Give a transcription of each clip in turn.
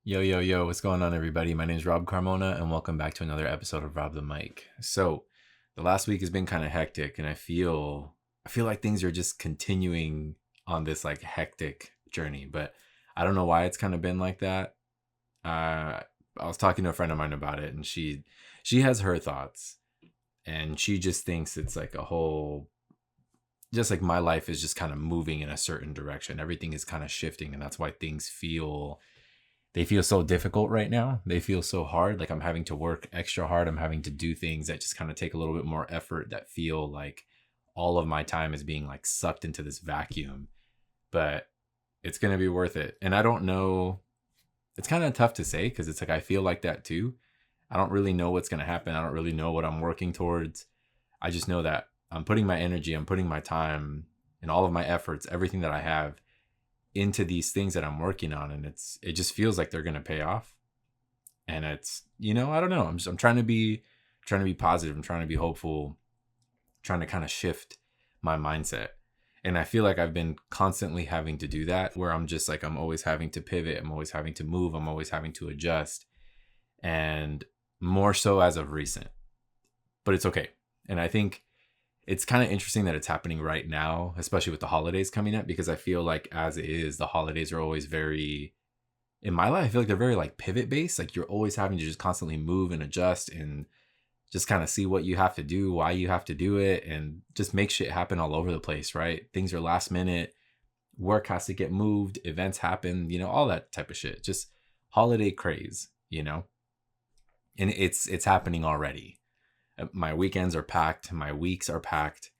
Yo, yo, yo, what's going on, everybody? My name is Rob Carmona, and welcome back to another episode of Rob the Mic. So, the last week has been kind of hectic, and I feel like things are just continuing on this like hectic journey, but I don't know why it's kind of been like that. I was talking to a friend of mine about it, and she has her thoughts, and she just thinks it's like a whole just like my life is just kind of moving in a certain direction. Everything is kind of shifting, and that's why things feel so difficult right now. They feel so hard. Like I'm having to work extra hard. I'm having to do things that just kind of take a little bit more effort that feel like all of my time is being like sucked into this vacuum. But it's going to be worth it. And I don't know. It's kind of tough to say because it's like I feel like that too. I don't really know what's going to happen. I don't really know what I'm working towards. I just know that I'm putting my energy, I'm putting my time and all of my efforts, everything that I have into these things that I'm working on, and it just feels like they're gonna pay off. And it's I don't know. I'm trying to be positive. I'm trying to be hopeful. Trying to kind of shift my mindset. And I feel like I've been constantly having to do that, where I'm just like I'm always having to pivot. I'm always having to move. I'm always having to adjust, and more so as of recent. But it's okay. And I think it's kind of interesting that it's happening right now, especially with the holidays coming up, because I feel like as it is, the holidays are always very, in my life, I feel like they're very like pivot based. Like you're always having to just constantly move and adjust and just kind of see what you have to do, why you have to do it, and just make shit happen all over the place, right? Things are last minute, work has to get moved, events happen, all that type of shit. Just holiday craze. And it's happening already. My weekends are packed, my weeks are packed,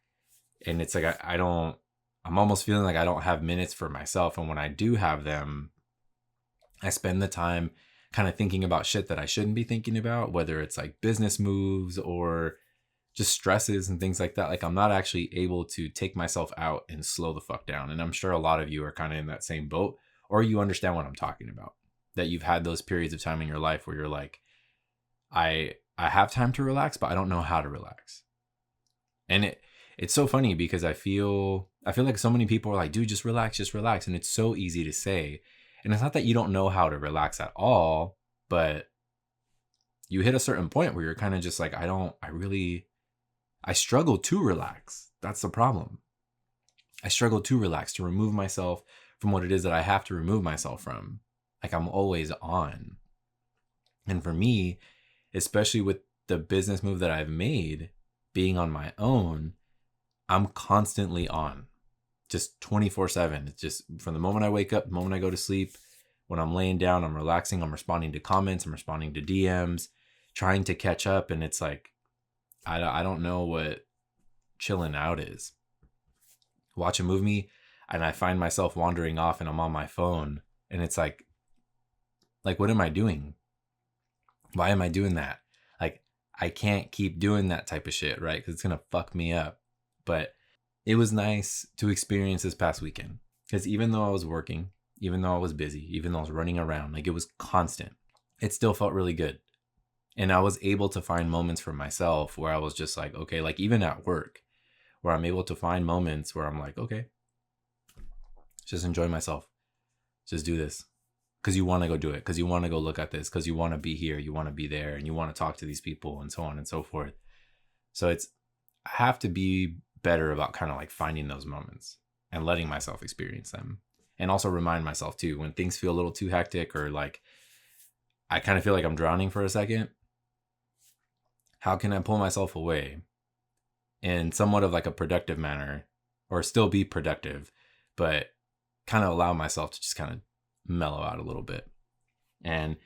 and it's like I'm almost feeling like I don't have minutes for myself. And when I do have them, I spend the time kind of thinking about shit that I shouldn't be thinking about, whether it's like business moves or just stresses and things like that. Like I'm not actually able to take myself out and slow the fuck down. And I'm sure a lot of you are kind of in that same boat, or you understand what I'm talking about, that you've had those periods of time in your life where you're like, I have time to relax, but I don't know how to relax. And it's so funny because I feel like so many people are like, dude, just relax, just relax. And it's so easy to say. And it's not that you don't know how to relax at all, but you hit a certain point where you're kind of just like, I struggle to relax. That's the problem. I struggle to relax, to remove myself from what it is that I have to remove myself from. Like I'm always on. And for me, especially with the business move that I've made, being on my own, I'm constantly on, just 24/7. It's just from the moment I wake up, the moment I go to sleep, when I'm laying down, I'm relaxing, I'm responding to comments, I'm responding to DMs, trying to catch up. And it's like, I don't know what chilling out is. Watch a movie and I find myself wandering off and I'm on my phone. And it's like, what am I doing? Why am I doing that? Like, I can't keep doing that type of shit, right? Because it's going to fuck me up. But it was nice to experience this past weekend. Because even though I was working, even though I was busy, even though I was running around, like it was constant, it still felt really good. And I was able to find moments for myself where I was just like, okay, like even at work, where I'm able to find moments where I'm like, okay, just enjoy myself. Just do this. Because you want to go do it, because you want to go look at this, because you want to be here, you want to be there, and you want to talk to these people and so on and so forth. So I have to be better about kind of like finding those moments and letting myself experience them. And also remind myself too, when things feel a little too hectic or like I kind of feel like I'm drowning for a second, how can I pull myself away in somewhat of like a productive manner, or still be productive, but kind of allow myself to just kind of mellow out a little bit. And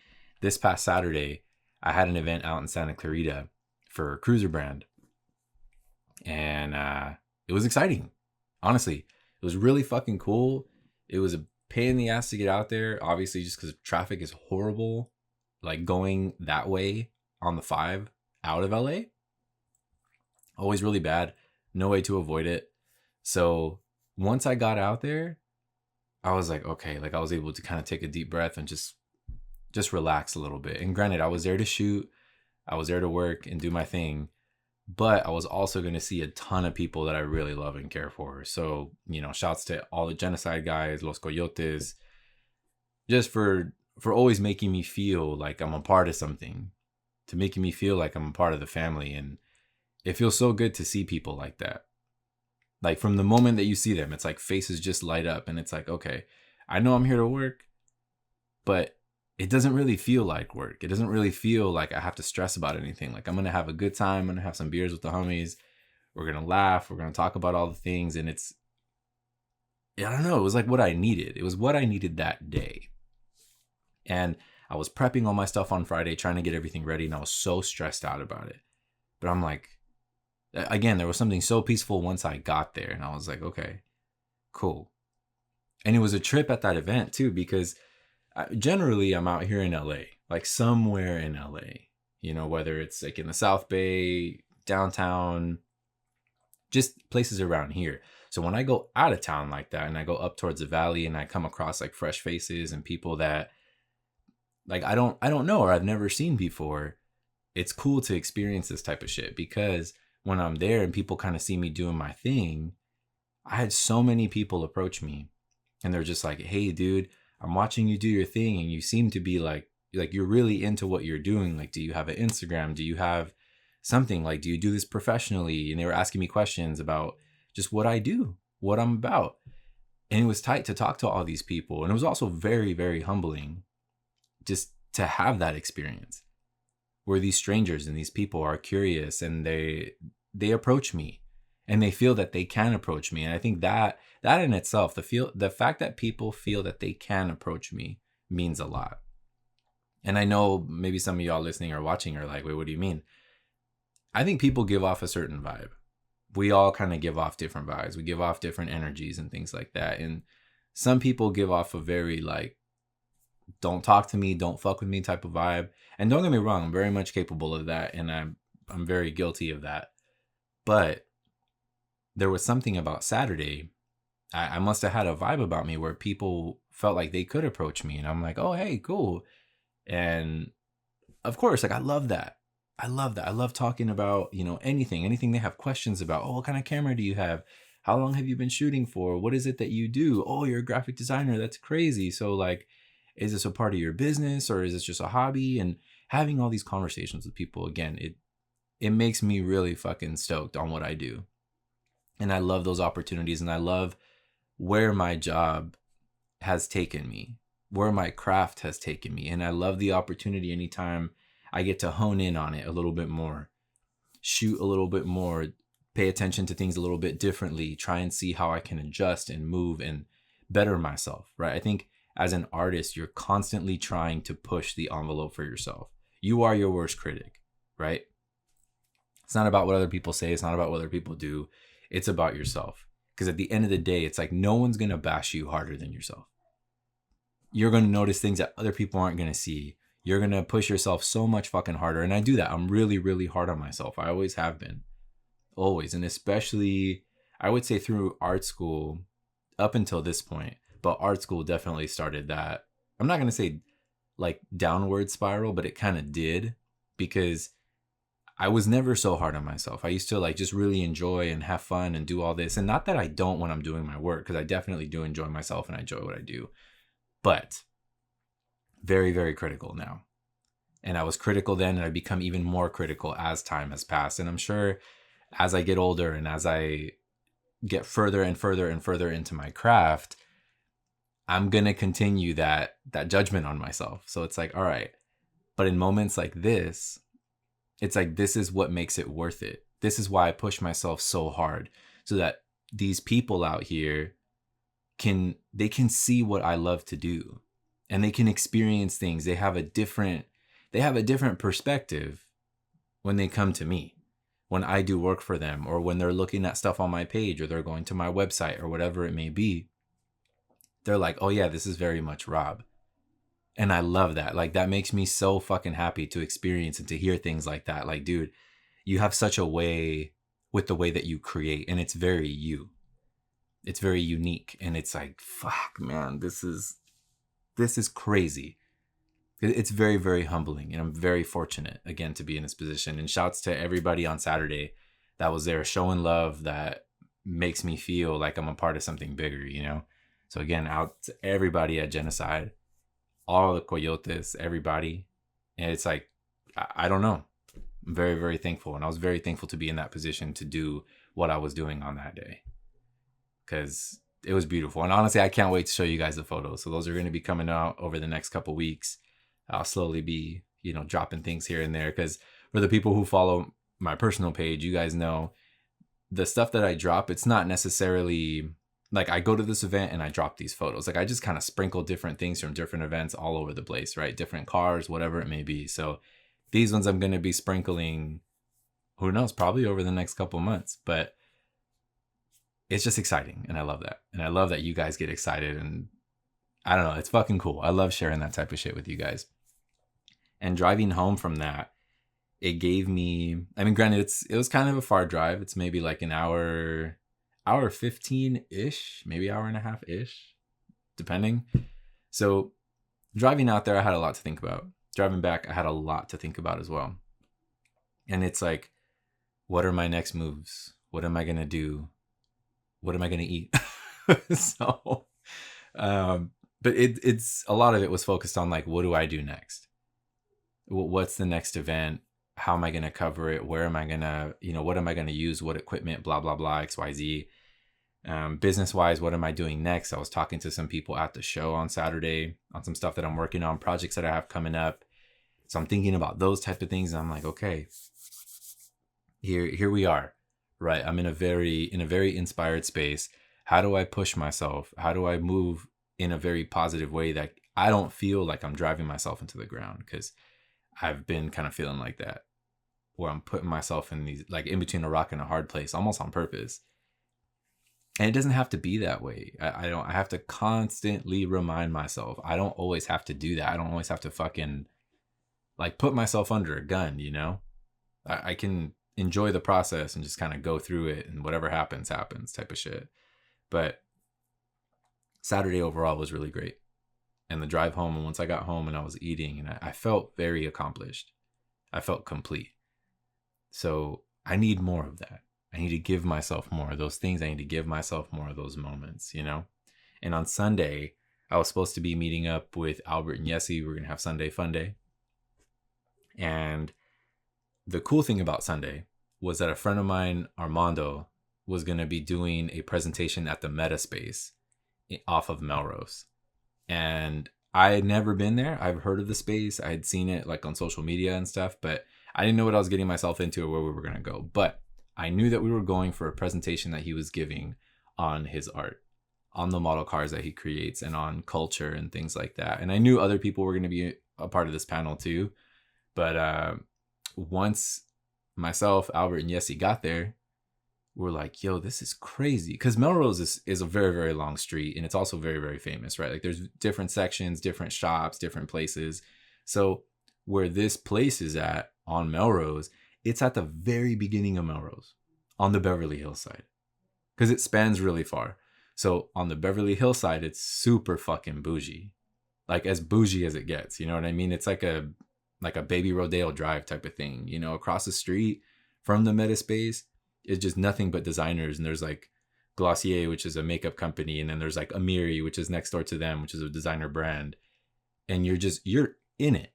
this past Saturday, I had an event out in Santa Clarita for Cruiser Brand. And it was exciting. Honestly, it was really fucking cool. It was a pain in the ass to get out there, obviously, just because traffic is horrible. Like going that way on the 5 out of LA, always really bad. No way to avoid it. So once I got out there, I was like, okay, like I was able to kind of take a deep breath and just relax a little bit. And granted, I was there to shoot, I was there to work and do my thing, but I was also going to see a ton of people that I really love and care for. So, shouts to all the genocide guys, Los Coyotes, just for for always making me feel like I'm a part of something, to making me feel like I'm a part of the family. And it feels so good to see people like that. Like from the moment that you see them, it's like faces just light up and it's like, okay, I know I'm here to work, but it doesn't really feel like work. It doesn't really feel like I have to stress about anything. Like I'm going to have a good time. I'm going to have some beers with the homies. We're going to laugh. We're going to talk about all the things. And it's, I don't know. It was like what I needed. It was what I needed that day. And I was prepping all my stuff on Friday, trying to get everything ready. And I was so stressed out about it. But I'm like, again, there was something so peaceful once I got there. And I was like, okay, cool. And it was a trip at that event too, because generally I'm out here in LA, like somewhere in LA, you know, whether it's like in the South Bay, downtown, just places around here. So when I go out of town like that and I go up towards the valley and I come across like fresh faces and people that like I don't know or I've never seen before, it's cool to experience this type of shit, because when I'm there and people kind of see me doing my thing, I had so many people approach me and they're just like, hey dude, I'm watching you do your thing and you seem to be like you're really into what you're doing. Like, do you have an Instagram? Do you have something? Like, do you do this professionally? And they were asking me questions about just what I do, what I'm about. And it was tight to talk to all these people. And it was also very, very humbling just to have that experience where these strangers and these people are curious and they approach me and they feel that they can approach me. And I think that in itself, the fact that people feel that they can approach me means a lot. And I know maybe some of y'all listening or watching are like, wait, what do you mean? I think people give off a certain vibe. We all kind of give off different vibes. We give off different energies and things like that. And some people give off a very like, don't talk to me, don't fuck with me type of vibe. And don't get me wrong, I'm very much capable of that. And I'm very guilty of that. But there was something about Saturday. I must have had a vibe about me where people felt like they could approach me. And I'm like, oh, hey, cool. And of course, like I love that. I love talking about, you know, anything they have questions about. Oh, what kind of camera do you have? How long have you been shooting for? What is it that you do? Oh, you're a graphic designer. That's crazy. So like, is this a part of your business or is this just a hobby? And having all these conversations with people, again, it makes me really fucking stoked on what I do. And I love those opportunities and I love where my job has taken me, where my craft has taken me. And I love the opportunity anytime I get to hone in on it a little bit more, shoot a little bit more, pay attention to things a little bit differently, try and see how I can adjust and move and better myself, right? I think as an artist, you're constantly trying to push the envelope for yourself. You are your worst critic, right? It's not about what other people say. It's not about what other people do. It's about yourself. Because at the end of the day, it's like no one's going to bash you harder than yourself. You're going to notice things that other people aren't going to see. You're going to push yourself so much fucking harder. And I do that. I'm really, really hard on myself. I always have been. Always. And especially, I would say through art school up until this point. But art school definitely started that. I'm not going to say like downward spiral, but it kind of did. Because I was never so hard on myself. I used to like just really enjoy and have fun and do all this. And not that I don't when I'm doing my work, because I definitely do enjoy myself and I enjoy what I do. But very, very critical now. And I was critical then and I've become even more critical as time has passed. And I'm sure as I get older and as I get further and further and further into my craft, I'm going to continue that judgment on myself. So it's like, all right. But in moments like this, it's like, this is what makes it worth it. This is why I push myself so hard so that these people out here can see what I love to do and they can experience things. They have a different perspective when they come to me, when I do work for them, or when they're looking at stuff on my page or they're going to my website or whatever it may be. They're like, oh yeah, this is very much Rob. And I love that. Like, that makes me so fucking happy to experience and to hear things like that. Like, dude, you have such a way with the way that you create, and it's very you. It's very unique. And it's like, fuck, man, this is crazy. It's very, very humbling. And I'm very fortunate, again, to be in this position. And shouts to everybody on Saturday that was there showing love that makes me feel like I'm a part of something bigger, you know? So again, out to everybody at Genocide. all the Coyotes, everybody. And it's like, I don't know. I'm very, very thankful. And I was very thankful to be in that position to do what I was doing on that day, because it was beautiful. And honestly, I can't wait to show you guys the photos. So those are going to be coming out over the next couple weeks. I'll slowly be, dropping things here and there, because for the people who follow my personal page, you guys know the stuff that I drop, it's not necessarily like I go to this event and I drop these photos. Like I just kind of sprinkle different things from different events all over the place, right? Different cars, whatever it may be. So these ones I'm going to be sprinkling, who knows, probably over the next couple months. But it's just exciting. And I love that. And I love that you guys get excited. And I don't know, it's fucking cool. I love sharing that type of shit with you guys. And driving home from that, it gave me, I mean, granted, it was kind of a far drive. It's maybe like an hour 15-ish, maybe hour and a half-ish, depending. So driving out there, I had a lot to think about. Driving back, I had a lot to think about as well. And it's like, what are my next moves? What am I going to do? What am I going to eat? So, but it's a lot of it was focused on like, what do I do next? What's the next event? How am I going to cover it? Where am I going to, what am I going to use? What equipment, blah, blah, blah, XYZ. Business wise, what am I doing next? I was talking to some people at the show on Saturday on some stuff that I'm working on, projects that I have coming up. So I'm thinking about those type of things. And I'm like, okay, here we are, right? I'm in a very inspired space. How do I push myself? How do I move in a very positive way that I don't feel like I'm driving myself into the ground? Because I've been kind of feeling like that, where I'm putting myself in these, like in between a rock and a hard place, almost on purpose. And it doesn't have to be that way. I have to constantly remind myself. I don't always have to do that. I don't always have to fucking like put myself under a gun, I can enjoy the process and just kind of go through it, and whatever happens type of shit. But Saturday overall was really great. And the drive home, and once I got home and I was eating, and I felt very accomplished. I felt complete. So I need more of that. I need to give myself more of those things. I need to give myself more of those moments, And on Sunday, I was supposed to be meeting up with Albert and Yesi. We're going to have Sunday Fun Day. And the cool thing about Sunday was that a friend of mine, Armando, was going to be doing a presentation at the Meta Space off of Melrose. And I had never been there. I've heard of the space. I had seen it like on social media and stuff, but I didn't know what I was getting myself into or where we were going to go. But I knew that we were going for a presentation that he was giving on his art, on the model cars that he creates, and on culture and things like that. And I knew other people were going to be a part of this panel too. But once myself, Albert, and Yesi got there, we're like, yo, this is crazy. Because Melrose is a very, very long street. And it's also very, very famous, right? Like there's different sections, different shops, different places. So where this place is at on Melrose, it's at the very beginning of Melrose on the Beverly Hills side. Because it spans really far. So on the Beverly Hills side, it's super fucking bougie. Like as bougie as it gets. You know what I mean? It's like a Baby Rodeo Drive type of thing. Across the street from the Meta Space, it's just nothing but designers. And there's like Glossier, which is a makeup company. And then there's like Amiri, which is next door to them, which is a designer brand. And you're in it.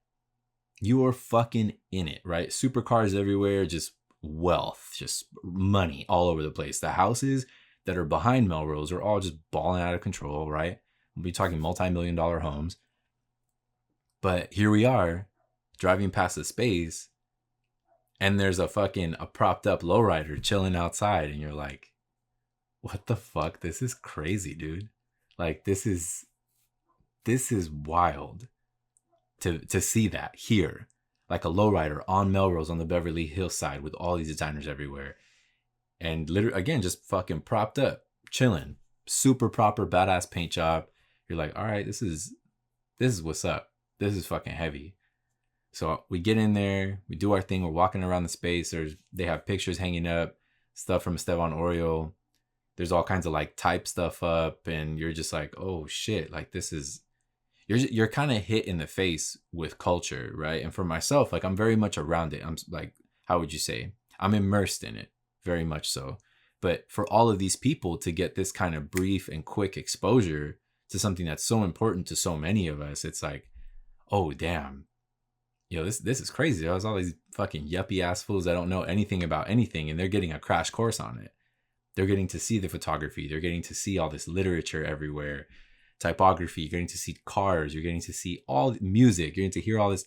You are fucking in it, right? Supercars everywhere, just wealth, just money all over the place. The houses that are behind Melrose are all just balling out of control, right? We'll be talking multi-million-dollar homes. But here we are driving past the space, and there's a propped up lowrider chilling outside, and you're like, what the fuck? This is crazy, dude. Like this is wild to see that here. Like a lowrider on Melrose on the Beverly Hills side with all these designers everywhere. And literally, again, just fucking propped up, chilling. Super proper, badass paint job. You're like, all right, this is what's up. This is fucking heavy. So we get in there, we do our thing, we're walking around the space. They have pictures hanging up, stuff from Esteban Oriol. There's all kinds of like type stuff up, and you're just like, oh shit, like this is, you're kind of hit in the face with culture, right? And for myself, like I'm very much around it. I'm like, how would you say? I'm immersed in it, very much so. But for all of these people to get this kind of brief and quick exposure to something that's so important to so many of us, it's like, oh damn, this is crazy. There's all these fucking yuppie ass fools that don't know anything about anything, and they're getting a crash course on it. They're getting to see the photography. They're getting to see all this literature everywhere, typography. You're getting to see cars. You're getting to see all the music. You're getting to hear all this,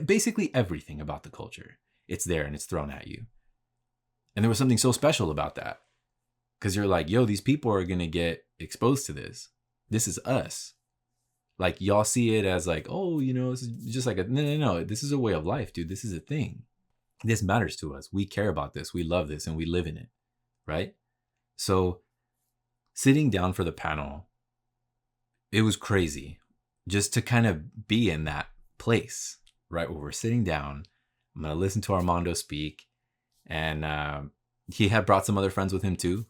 basically everything about the culture. It's there and it's thrown at you. And there was something so special about that, because you're like, yo, these people are going to get exposed to this. This is us. Like, y'all see it as like, oh, this is just like no. This is a way of life, dude. This is a thing. This matters to us. We care about this. We love this, and we live in it, right? So sitting down for the panel, it was crazy just to kind of be in that place, right? Where we're sitting down. I'm going to listen to Armando speak. And he had brought some other friends with him too,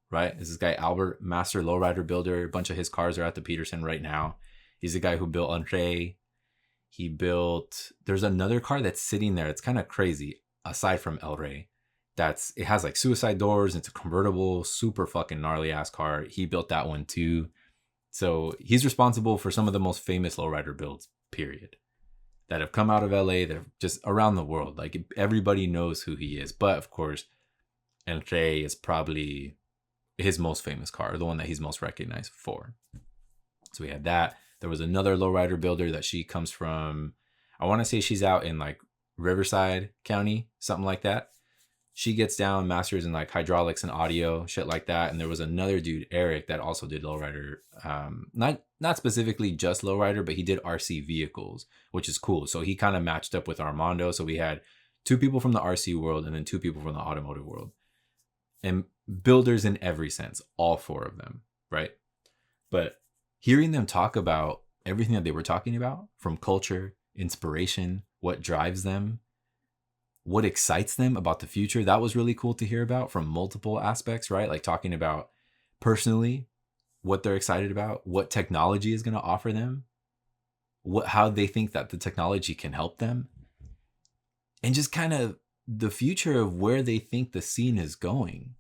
right? This is guy Albert, master lowrider builder. A bunch of his cars are at the Peterson right now. He's the guy who built Andre. There's another car that's sitting there. It's kind of crazy, aside from El Rey. It has like suicide doors. It's a convertible, super fucking gnarly ass car. He built that one too. So he's responsible for some of the most famous lowrider builds, period, that have come out of LA, that are just around the world. Like, everybody knows who he is. But of course, El Rey is probably his most famous car, the one that he's most recognized for. So we had that. There was another lowrider builder that she comes from, I want to say she's out in like Riverside County, something like that. She gets down, masters in like hydraulics and audio, shit like that. And there was another dude, Eric, that also did lowrider. Not specifically just lowrider, but he did RC vehicles, which is cool. So he kind of matched up with Armando. So we had 2 people from the RC world and then 2 people from the automotive world. And builders in every sense, all 4 of them, right? But hearing them talk about everything that they were talking about, from culture, inspiration, what drives them, what excites them about the future, that was really cool to hear about from multiple aspects, right? Like talking about personally what they're excited about, what technology is going to offer them, how they think that the technology can help them, and just kind of the future of where they think the scene is going,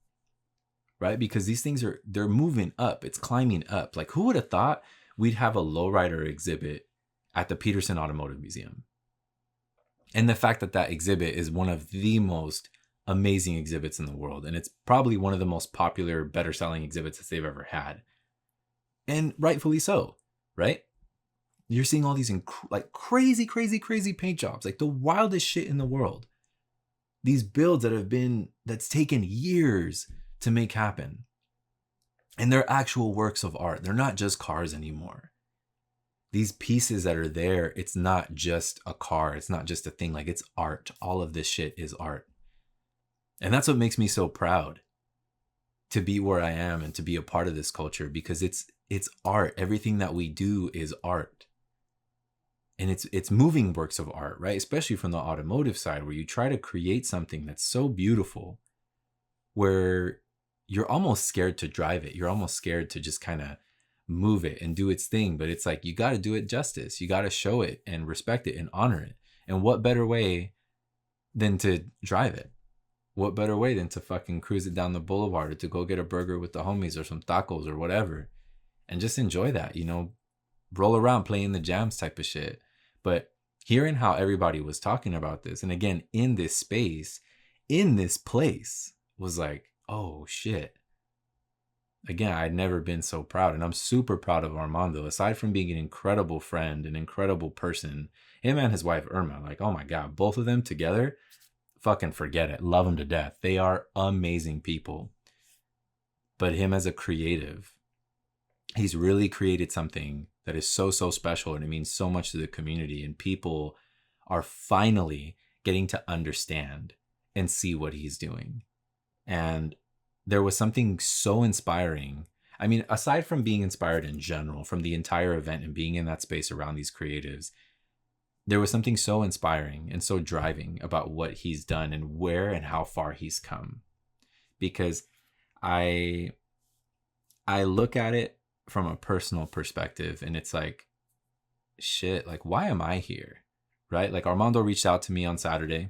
right? Because these things they're moving up. It's climbing up. Like, who would have thought we'd have a lowrider exhibit at the Peterson Automotive Museum? And the fact that exhibit is one of the most amazing exhibits in the world. And it's probably one of the most popular, better selling exhibits that they've ever had. And rightfully so, right? You're seeing all these like crazy paint jobs, like the wildest shit in the world. These builds that's taken years to make happen. And they're actual works of art. They're not just cars anymore. These pieces that are there, it's not just a car. It's not just a thing. Like, it's art. All of this shit is art. And that's what makes me so proud to be where I am and to be a part of this culture, because it's art. Everything that we do is art. And it's moving works of art, right? Especially from the automotive side, where you try to create something that's so beautiful, where you're almost scared to drive it. You're almost scared to just kind of move it and do its thing. But it's like, you got to do it justice. You got to show it and respect it and honor it. And what better way than to drive it? What better way than to fucking cruise it down the boulevard, or to go get a burger with the homies or some tacos or whatever, and just enjoy that, roll around playing the jams type of shit. But hearing how everybody was talking about this, and again, in this space, in this place, was like, oh shit. Again, I'd never been so proud. And I'm super proud of Armando. Aside from being an incredible friend, an incredible person, him and his wife Irma, like, oh my God, both of them together, fucking forget it. Love them to death. They are amazing people. But him as a creative, he's really created something that is so special, and it means so much to the community. And people are finally getting to understand and see what he's doing. And there was something so inspiring. I mean, aside from being inspired in general from the entire event and being in that space around these creatives, there was something so inspiring and so driving about what he's done and where and how far he's come. Because I look at it from a personal perspective, and it's like, shit, like, why am I here? Right? Like, Armando reached out to me on Saturday.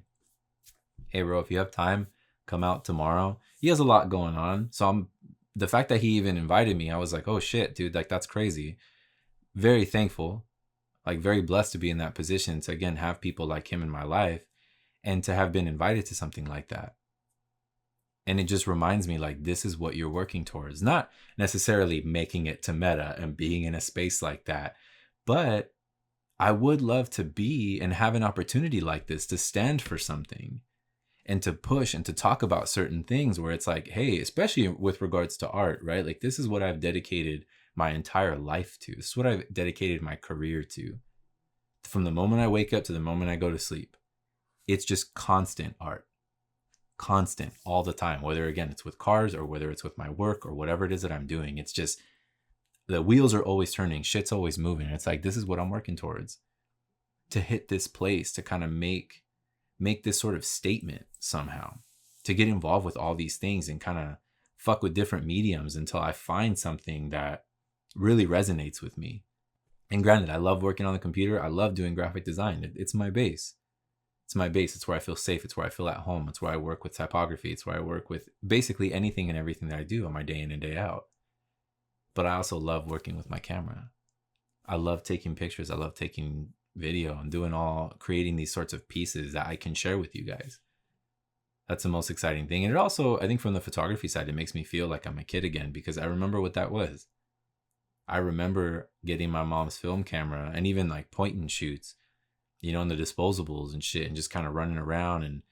Hey bro, if you have time, come out tomorrow. He has a lot going on. So the fact that he even invited me, I was like, oh shit, dude, like, that's crazy. Very thankful. Like very blessed to be in that position to, again, have people like him in my life and to have been invited to something like that. And it just reminds me, like, this is what you're working towards. Not necessarily making it to Meta and being in a space like that, but I would love to be and have an opportunity like this to stand for something and to push and to talk about certain things where it's like, hey, especially with regards to art, right? Like, this is what I've dedicated my entire life to. This is what I've dedicated my career to. From the moment I wake up to the moment I go to sleep, it's just constant art. Constant, all the time, whether again it's with cars or whether it's with my work or whatever it is that I'm doing. It's just the wheels are always turning, shit's always moving. It's like, this is what I'm working towards, to hit this place, to kind of make this sort of statement somehow, to get involved with all these things and kind of fuck with different mediums until I find something that really resonates with me. And granted, I love working on the computer. I love doing graphic design. It's my base. It's my base. It's where I feel safe. It's where I feel at home. It's where I work with typography. It's where I work with basically anything and everything that I do on my day in and day out. But I also love working with my camera. I love taking pictures. I love taking video and creating these sorts of pieces that I can share with you guys. That's the most exciting thing. And it also, I think from the photography side, it makes me feel like I'm a kid again, because I remember what that was. I remember getting my mom's film camera and even like point and shoots, you know, and the disposables and shit, and just kind of running around and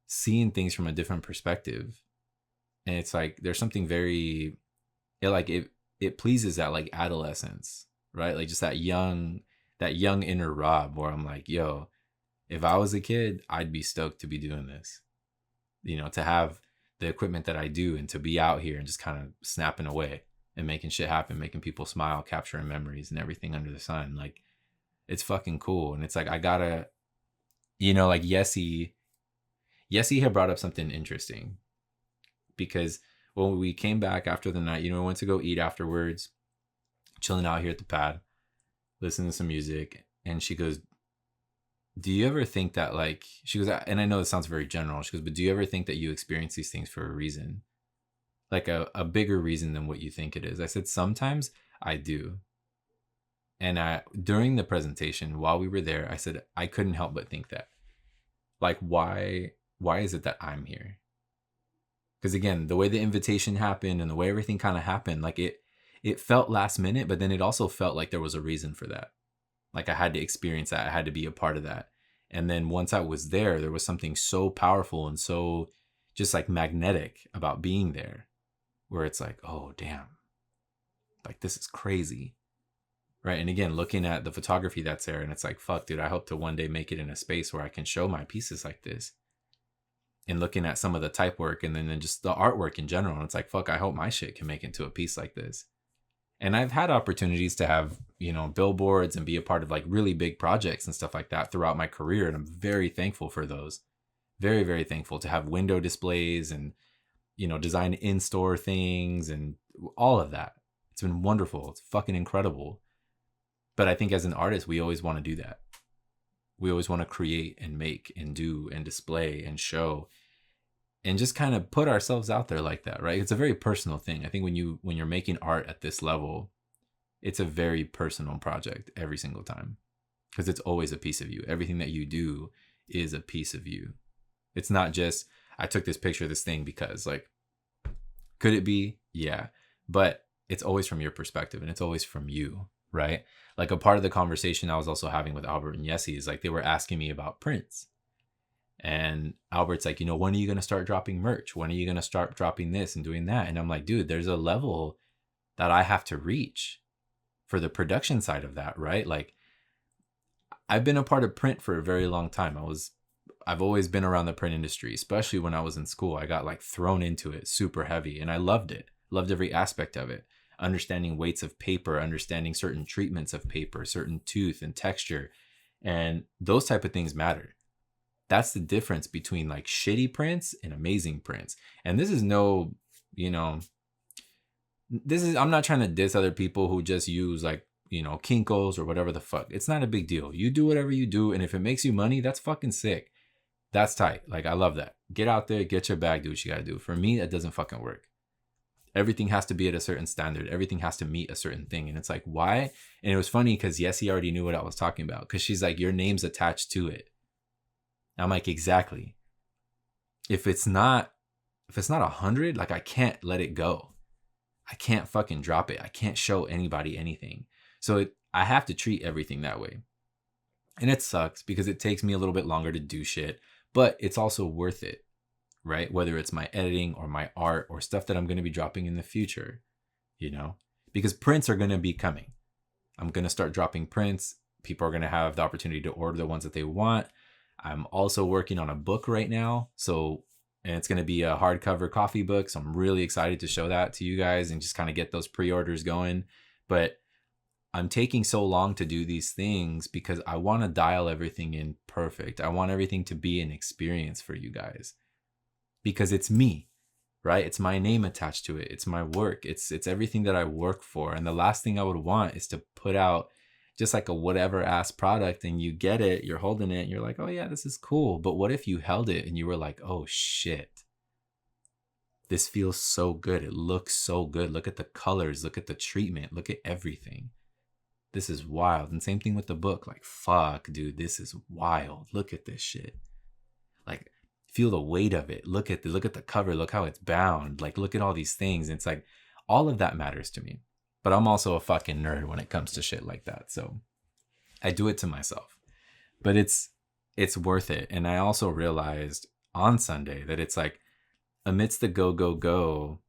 seeing things from a different perspective. And it's like, there's something very, it pleases that like adolescence, right? Like just that young inner Rob where I'm like, yo, if I was a kid, I'd be stoked to be doing this, you know, to have the equipment that I do and to be out here and just kind of snapping away and making shit happen, making people smile, capturing memories and everything under the sun. Like, it's fucking cool. And it's like, I gotta, you know, like Yesi had brought up something interesting, because when we came back after the night, you know, we went to go eat afterwards, chilling out here at the pad, listening to some music. And she goes, do you ever think that, like, she goes, and I know this sounds very general, she goes, but do you ever think that you experience these things for a reason? Like a bigger reason than what you think it is? I said, sometimes I do. And during the presentation, while we were there, I said, I couldn't help but think that. Like, why is it that I'm here? Because again, the way the invitation happened and the way everything kind of happened, like it felt last minute, but then it also felt like there was a reason for that. Like I had to experience that. I had to be a part of that. And then once I was there was something so powerful and so just like magnetic about being there, where it's like, oh, damn, like this is crazy. Right. And again, looking at the photography that's there, and it's like, fuck, dude, I hope to one day make it in a space where I can show my pieces like this. And looking at some of the type work and then just the artwork in general. And it's like, fuck, I hope my shit can make it into a piece like this. And I've had opportunities to have, you know, billboards and be a part of like really big projects and stuff like that throughout my career. And I'm very thankful for those. Very, very thankful to have window displays and, you know, design in-store things and all of that. It's been wonderful. It's fucking incredible. But I think as an artist, we always want to do that. We always want to create and make and do and display and show and just kind of put ourselves out there like that, right? It's a very personal thing. I think when you're making art at this level, it's a very personal project every single time, because it's always a piece of you. Everything that you do is a piece of you. It's not just, I took this picture of this thing because, like, could it be? Yeah. But it's always from your perspective and it's always from you, right? Like a part of the conversation I was also having with Albert and Yesi is like, they were asking me about prints. And Albert's like, you know, when are you going to start dropping merch? When are you going to start dropping this and doing that? And I'm like, dude, there's a level that I have to reach for the production side of that, right? Like, I've been a part of print for a very long time. I've always been around the print industry, especially when I was in school. I got like thrown into it super heavy and I loved it. Loved every aspect of it. Understanding weights of paper, understanding certain treatments of paper, certain tooth and texture. And those type of things matter. That's the difference between like shitty prints and amazing prints. And this is no, you know, I'm not trying to diss other people who just use like, you know, Kinkos or whatever the fuck. It's not a big deal. You do whatever you do. And if it makes you money, that's fucking sick. That's tight. Like, I love that. Get out there, get your bag, do what you gotta do. For me, that doesn't fucking work. Everything has to be at a certain standard. Everything has to meet a certain thing. And it's like, why? And it was funny because Yesi already knew what I was talking about, because she's like, your name's attached to it. I'm like, exactly. If it's not 100, like, I can't let it go. I can't fucking drop it. I can't show anybody anything. So I have to treat everything that way. And it sucks because it takes me a little bit longer to do shit, but it's also worth it, right? Whether it's my editing or my art or stuff that I'm going to be dropping in the future, because prints are going to be coming. I'm going to start dropping prints. People are going to have the opportunity to order the ones that they want. I'm also working on a book right now. And it's going to be a hardcover coffee book. So I'm really excited to show that to you guys and just kind of get those pre-orders going. But I'm taking so long to do these things because I want to dial everything in perfect. I want everything to be an experience for you guys because it's me, right? It's my name attached to it. It's my work. It's everything that I work for. And the last thing I would want is to put out just like a whatever ass product and you get it, you're holding it and you're like, oh yeah, this is cool. But what if you held it and you were like, oh shit, this feels so good. It looks so good. Look at the colors. Look at the treatment. Look at everything. This is wild. And same thing with the book. Like, fuck, dude, this is wild. Look at this shit. Like, feel the weight of it. Look at the cover. Look how it's bound. Like, look at all these things. And it's like, all of that matters to me. But I'm also a fucking nerd when it comes to shit like that. So I do it to myself. But it's worth it. And I also realized on Sunday that it's like, amidst the go,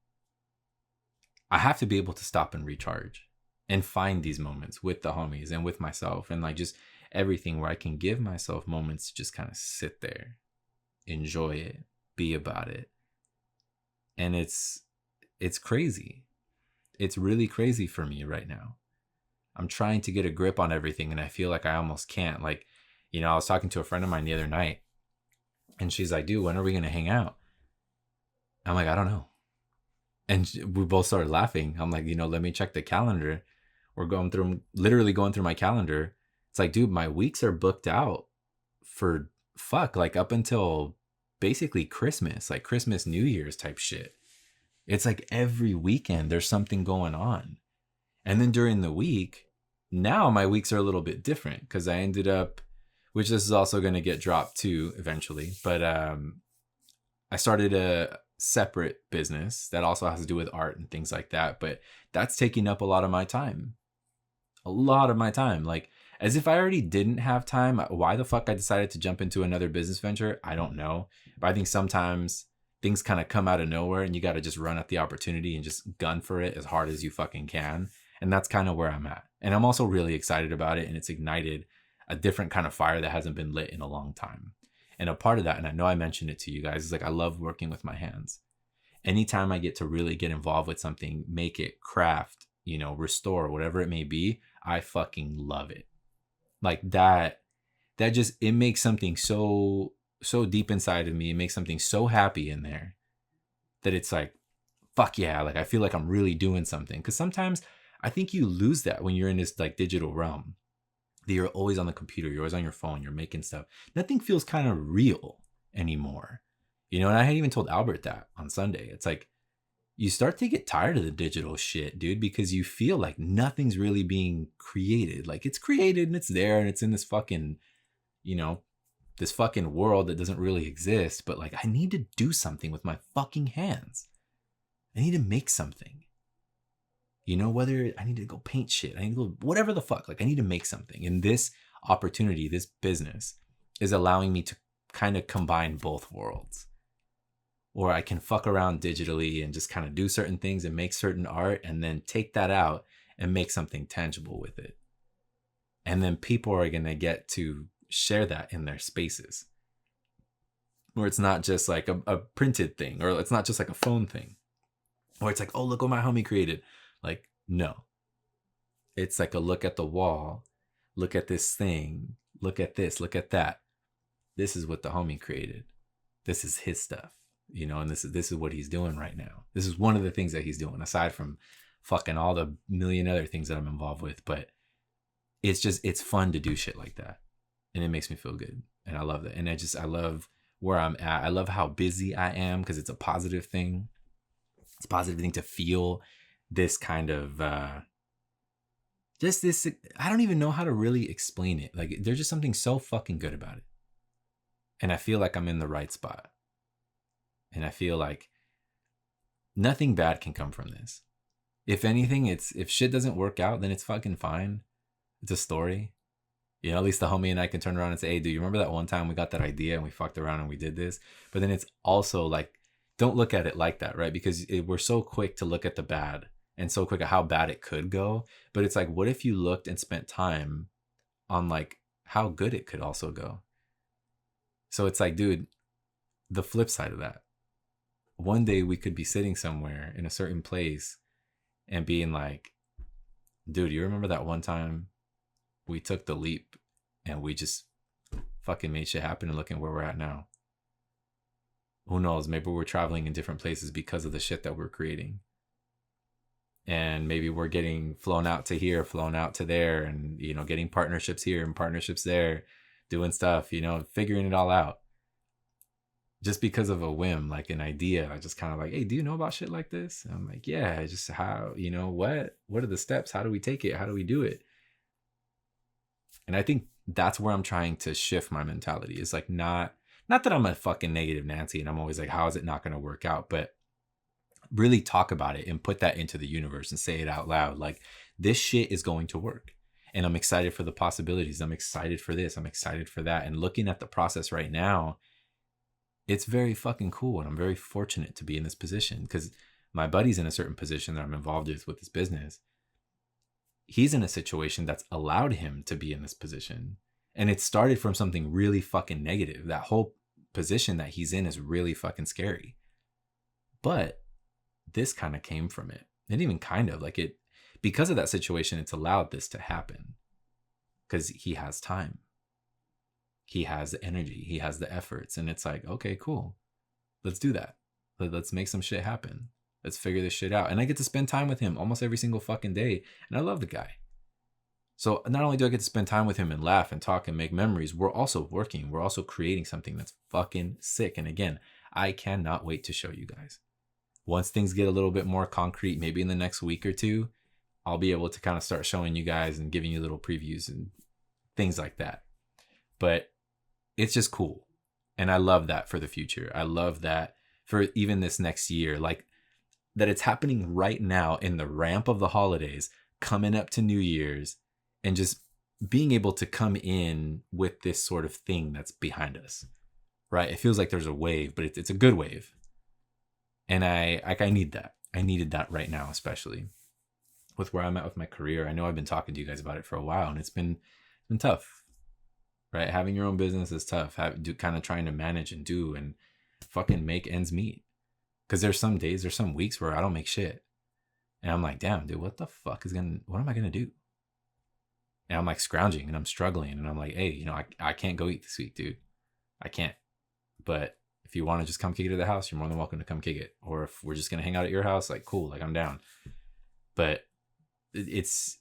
I have to be able to stop and recharge and find these moments with the homies and with myself and like just everything where I can give myself moments to just kind of sit there, enjoy it, be about it. And it's crazy. It's really crazy for me right now. I'm trying to get a grip on everything and I feel like I almost can't. Like, I was talking to a friend of mine the other night and she's like, dude, when are we going to hang out? I'm like, I don't know. And we both started laughing. I'm like, let me check the calendar. We're literally going through my calendar. It's like, dude, my weeks are booked out for like up until basically Christmas, like Christmas, New Year's type shit. It's like every weekend there's something going on. And then during the week, now my weeks are a little bit different because I ended up, which this is also going to get dropped too eventually, but I started a separate business that also has to do with art and things like that, but that's taking up a lot of my time. Like, as if I already didn't have time. Why the fuck I decided to jump into another business venture, I don't know. But I think sometimes things kind of come out of nowhere and you got to just run at the opportunity and just gun for it as hard as you fucking can. And that's kind of where I'm at. And I'm also really excited about it. And it's ignited a different kind of fire that hasn't been lit in a long time. And a part of that, and I know I mentioned it to you guys, is like I love working with my hands. Anytime I get to really get involved with something, make it, craft, restore, whatever it may be, I fucking love it. Like that just, it makes something so deep inside of me. It makes something so happy in there that it's like, fuck yeah. Like I feel like I'm really doing something. Because sometimes I think you lose that when you're in this like digital realm. That you're always on the computer, you're always on your phone, you're making stuff. Nothing feels kind of real anymore. And I had even told Albert that on Sunday. It's like, you start to get tired of the digital shit, dude, because you feel like nothing's really being created. Like it's created and it's there and it's in this fucking, this fucking world that doesn't really exist. But like, I need to do something with my fucking hands. I need to make something. Whether I need to go paint shit, I need to go whatever the fuck, like I need to make something. And this opportunity, this business is allowing me to kind of combine both worlds. Or I can fuck around digitally and just kind of do certain things and make certain art and then take that out and make something tangible with it. And then people are going to get to share that in their spaces. Where it's not just like a printed thing, or it's not just like a phone thing. Or it's like, oh, look what my homie created. Like, no. It's like a look at the wall, look at this thing, look at this, look at that. This is what the homie created. This is his stuff, and this is what he's doing right now. This is one of the things that he's doing, aside from fucking all the million other things that I'm involved with. But it's fun to do shit like that. And it makes me feel good. And I love that. And I love where I'm at. I love how busy I am because it's a positive thing. It's a positive thing to feel this kind of just this. I don't even know how to really explain it. Like, there's just something so fucking good about it. And I feel like I'm in the right spot. And I feel like nothing bad can come from this. If anything, if shit doesn't work out, then it's fucking fine. It's a story. You know, at least the homie and I can turn around and say, hey, dude, you remember that one time we got that idea and we fucked around and we did this? But then it's also like, don't look at it like that, right? Because we're so quick to look at the bad and so quick at how bad it could go. But it's like, what if you looked and spent time on like how good it could also go? So it's like, dude, the flip side of that. One day we could be sitting somewhere in a certain place and being like, dude, you remember that one time we took the leap and we just fucking made shit happen, and looking where we're at now? Who knows? Maybe we're traveling in different places because of the shit that we're creating. And maybe we're getting flown out to here, flown out to there, and, you know, getting partnerships here and partnerships there, doing stuff, you know, figuring it all out. Just because of a whim, like an idea, I just kind of like, hey, do you know about shit like this? And I'm like, yeah, just how, you know, what are the steps? How do we take it? How do we do it? And I think that's where I'm trying to shift my mentality. It's like, not that I'm a fucking negative Nancy and I'm always like, how is it not going to work out? But really talk about it and put that into the universe and say it out loud. Like, this shit is going to work. And I'm excited for the possibilities. I'm excited for this. I'm excited for that. And looking at the process right now, it's very fucking cool. And I'm very fortunate to be in this position because my buddy's in a certain position that I'm involved with his business. He's in a situation that's allowed him to be in this position. And it started from something really fucking negative. That whole position that he's in is really fucking scary. But this kind of came from it. And even kind of like it, because of that situation, it's allowed this to happen because he has time. He has the energy. He has the efforts. And it's like, okay, cool. Let's do that. Let's make some shit happen. Let's figure this shit out. And I get to spend time with him almost every single fucking day. And I love the guy. So not only do I get to spend time with him and laugh and talk and make memories, we're also working. We're also creating something that's fucking sick. And again, I cannot wait to show you guys. Once things get a little bit more concrete, maybe in the next week or two, I'll be able to kind of start showing you guys and giving you little previews and things like that. But it's just cool. And I love that for the future. I love that for even this next year, like that it's happening right now in the ramp of the holidays, coming up to New Year's, and just being able to come in with this sort of thing that's behind us, right? It feels like there's a wave, but it's a good wave. And I need that. I needed that right now, especially with where I'm at with my career. I know I've been talking to you guys about it for a while, and it's been tough, right? Having your own business is tough. Kind of trying to manage and do and fucking make ends meet. Because there's some days, there's some weeks where I don't make shit. And I'm like, damn, dude, what am I going to do? And I'm like scrounging and I'm struggling. And I'm like, hey, you know, I can't go eat this week, dude. I can't. But if you want to just come kick it at the house, you're more than welcome to come kick it. Or if we're just going to hang out at your house, like, cool, like I'm down. But it's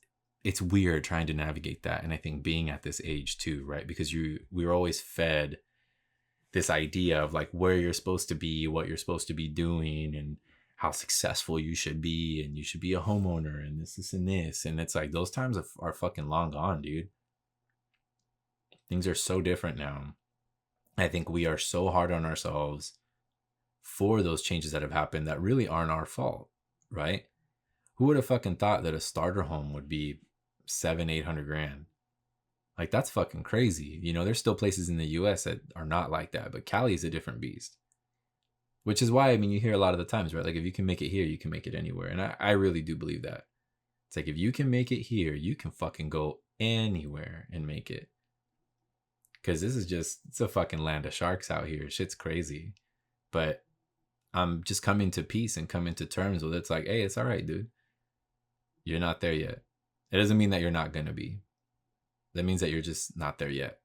weird trying to navigate that. And I think being at this age too, right? Because we were always fed this idea of like where you're supposed to be, what you're supposed to be doing, and how successful you should be, and you should be a homeowner, and this and this. And it's like those times are fucking long gone, dude. Things are so different now. I think we are so hard on ourselves for those changes that have happened that really aren't our fault, right? Who would have fucking thought that a starter home would be $700,000-800,000? Like, that's fucking crazy. You know, there's still places in the US that are not like that, but Cali is a different beast. Which is why, I mean, you hear a lot of the times, right? Like, if you can make it here, you can make it anywhere. And I really do believe that. It's like, if you can make it here, you can fucking go anywhere and make it. Because it's a fucking land of sharks out here. Shit's crazy. But I'm just coming to peace and coming to terms with it. It's like, hey, it's all right, dude. You're not there yet. It doesn't mean that you're not going to be. That means that you're just not there yet.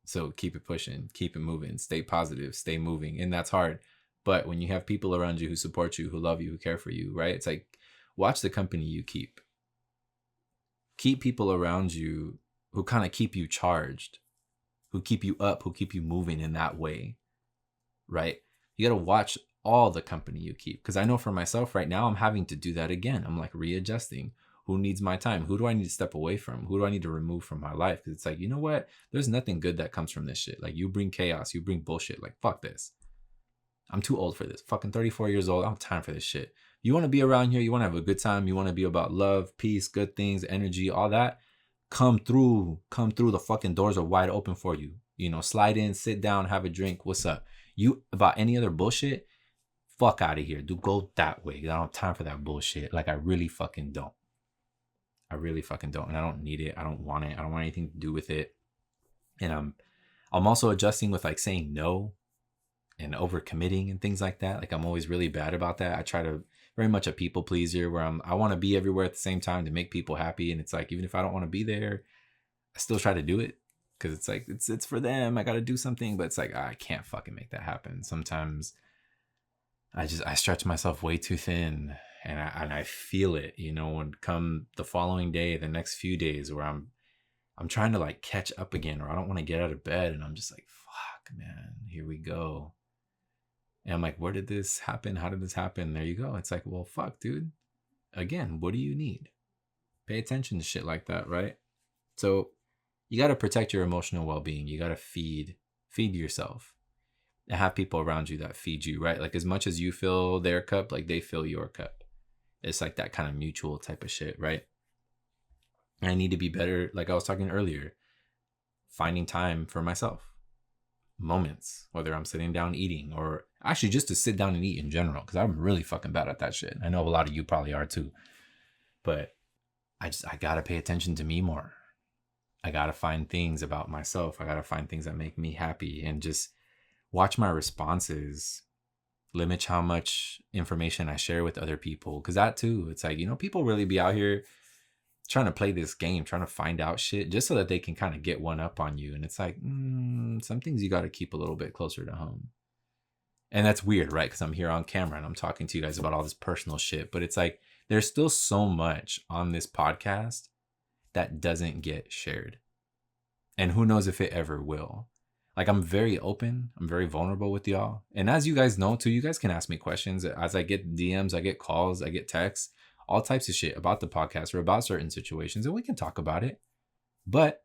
So keep it pushing, keep it moving, stay positive, stay moving. And that's hard. But when you have people around you who support you, who love you, who care for you, right? It's like, watch the company you keep. Keep people around you who kind of keep you charged, who keep you up, who keep you moving in that way, right? You got to watch all the company you keep. Because I know for myself right now, I'm having to do that again. I'm like readjusting. Who needs my time? Who do I need to step away from? Who do I need to remove from my life? Because it's like, you know what? There's nothing good that comes from this shit. Like, you bring chaos, you bring bullshit. Like, fuck this. I'm too old for this. Fucking 34 years old. I don't have time for this shit. You want to be around here. You want to have a good time. You want to be about love, peace, good things, energy, all that. Come through. Come through. The fucking doors are wide open for you. You know, slide in, sit down, have a drink. What's up? You about any other bullshit? Fuck out of here. Dude, go that way. I don't have time for that bullshit. Like, I really fucking don't. I really fucking don't. And I don't need it. I don't want it. I don't want anything to do with it. And I'm also adjusting with like saying no and overcommitting and things like that. Like, I'm always really bad about that. I try to very much a people pleaser where I want to be everywhere at the same time to make people happy. And it's like, even if I don't want to be there, I still try to do it because it's like, it's for them. I got to do something, but it's like, I can't fucking make that happen. Sometimes I stretch myself way too thin. And I feel it, you know, when come the following day, the next few days where I'm trying to like catch up again, or I don't want to get out of bed. And I'm just like, fuck, man, here we go. And I'm like, where did this happen? How did this happen? There you go. It's like, well, fuck, dude. Again, what do you need? Pay attention to shit like that, right? So you got to protect your emotional well-being. You got to feed yourself and have people around you that feed you, right? Like, as much as you fill their cup, like they fill your cup. It's like that kind of mutual type of shit, right? And I need to be better, like I was talking earlier, finding time for myself. Moments, whether I'm sitting down eating or actually just to sit down and eat in general, because I'm really fucking bad at that shit. I know a lot of you probably are too. But I gotta pay attention to me more. I gotta find things about myself. I gotta find things that make me happy and just watch my responses. Limit how much information I share with other people. Because that too, it's like, you know, people really be out here trying to play this game, trying to find out shit just so that they can kind of get one up on you. And it's like, some things you got to keep a little bit closer to home. And that's weird, right? Because I'm here on camera and I'm talking to you guys about all this personal shit. But it's like, there's still so much on this podcast that doesn't get shared. And who knows if it ever will. Like, I'm very open. I'm very vulnerable with y'all. And as you guys know too, you guys can ask me questions. As I get DMs, I get calls, I get texts, all types of shit about the podcast or about certain situations. And we can talk about it. But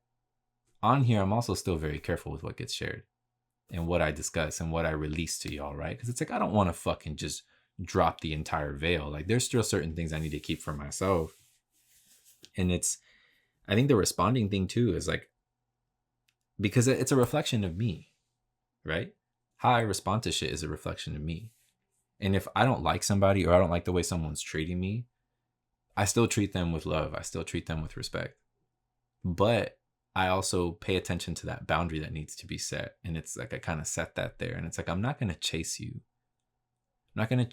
on here, I'm also still very careful with what gets shared and what I discuss and what I release to y'all, right? Because it's like, I don't want to fucking just drop the entire veil. Like, there's still certain things I need to keep for myself. And I think the responding thing too is like, because it's a reflection of me, right? How I respond to shit is a reflection of me. And if I don't like somebody or I don't like the way someone's treating me, I still treat them with love. I still treat them with respect. But I also pay attention to that boundary that needs to be set. And it's like, I kind of set that there. And it's like, I'm not going to chase you. I'm not going to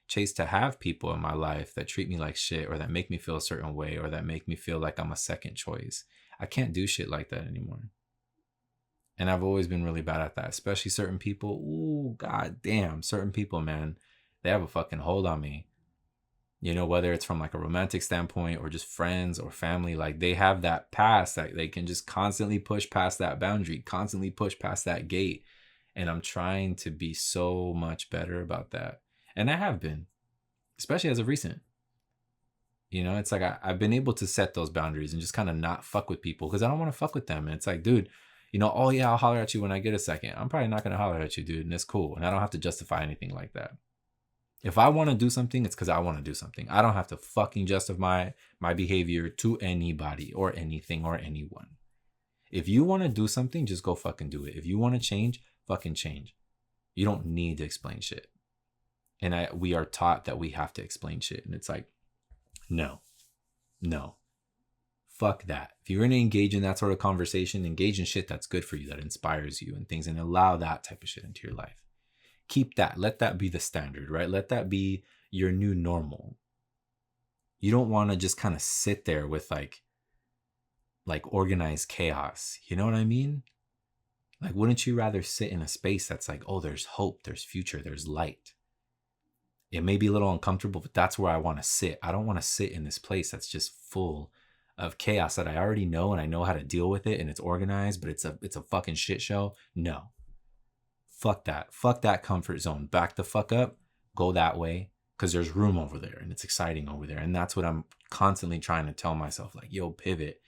chase to have people in my life that treat me like shit or that make me feel a certain way or that make me feel like I'm a second choice. I can't do shit like that anymore. And I've always been really bad at that, especially certain people. Ooh, god damn. Certain people, man, they have a fucking hold on me. You know, whether it's from like a romantic standpoint or just friends or family, like they have that past that they can just constantly push past that boundary, constantly push past that gate. And I'm trying to be so much better about that. And I have been, especially as of recent. You know, it's like I've been able to set those boundaries and just kind of not fuck with people because I don't want to fuck with them. And it's like, dude, you know, oh yeah, I'll holler at you when I get a second. I'm probably not going to holler at you, dude. And it's cool. And I don't have to justify anything like that. If I want to do something, it's because I want to do something. I don't have to fucking justify my behavior to anybody or anything or anyone. If you want to do something, just go fucking do it. If you want to change, fucking change. You don't need to explain shit. And we are taught that we have to explain shit. And it's like, no. Fuck that. If you're going to engage in that sort of conversation, engage in shit that's good for you, that inspires you and things, and allow that type of shit into your life. Keep that. Let that be the standard, right? Let that be your new normal. You don't want to just kind of sit there with like organized chaos. You know what I mean? Like, wouldn't you rather sit in a space that's like, oh, there's hope, there's future, there's light? It may be a little uncomfortable, but that's where I want to sit. I don't want to sit in this place that's just full of chaos that I already know and I know how to deal with it and it's organized, but it's a fucking shit show. No. fuck that comfort zone. Back the fuck up, go that way, because there's room over there and it's exciting over there. And that's what I'm constantly trying to tell myself, like, yo, pivot,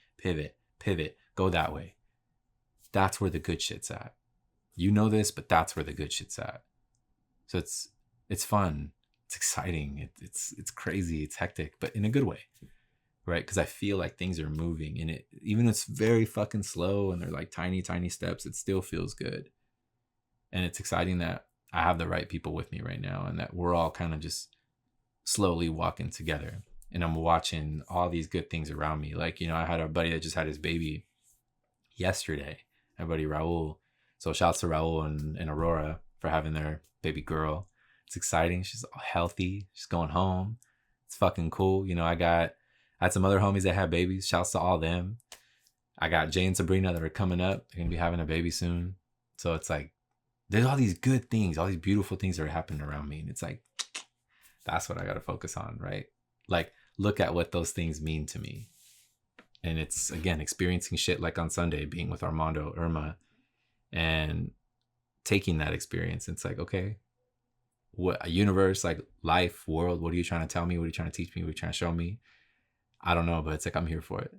go that way. That's where the good shit's at. You know this, but that's where the good shit's at. So it's fun, it's exciting, it's crazy, it's hectic, but in a good way, right? Because I feel like things are moving, and even if it's very fucking slow and they're like tiny steps, it still feels good. And it's exciting that I have the right people with me right now, and that we're all kind of just slowly walking together. And I'm watching all these good things around me. Like, I had a buddy that just had his baby yesterday, my buddy Raul. So shouts to Raul and Aurora for having their baby girl. It's exciting. She's healthy. She's going home. It's fucking cool. I had some other homies that had babies. Shouts to all them. I got Jay and Sabrina that are coming up. They're going to be having a baby soon. So it's like, there's all these good things, all these beautiful things that are happening around me. And it's like, that's what I got to focus on, right? Like, look at what those things mean to me. And it's, again, experiencing shit like on Sunday, being with Armando, Irma, and taking that experience. It's like, okay, what a universe, like life, world, what are you trying to tell me? What are you trying to teach me? What are you trying to show me? I don't know, but it's like, I'm here for it.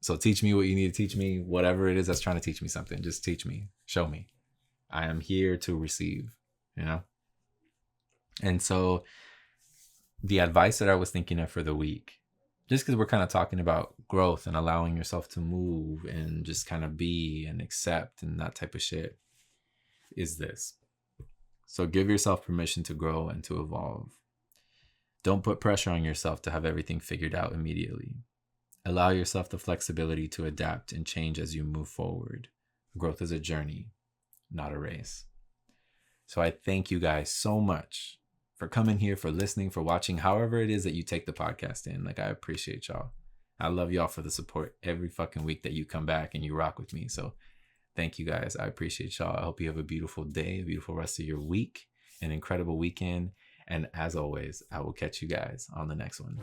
So teach me what you need to teach me. Whatever it is that's trying to teach me something, just teach me, show me. I am here to receive, And so the advice that I was thinking of for the week, just because we're kind of talking about growth and allowing yourself to move and just kind of be and accept and that type of shit, is this. So give yourself permission to grow and to evolve. Don't put pressure on yourself to have everything figured out immediately. Allow yourself the flexibility to adapt and change as you move forward. Growth is a journey, not a race. So I thank you guys so much for coming here, for listening, for watching, however it is that you take the podcast in. Like, I appreciate y'all. I love y'all for the support every fucking week that you come back and you rock with me. So thank you guys. I appreciate y'all. I hope you have a beautiful day, a beautiful rest of your week, an incredible weekend. And as always, I will catch you guys on the next one.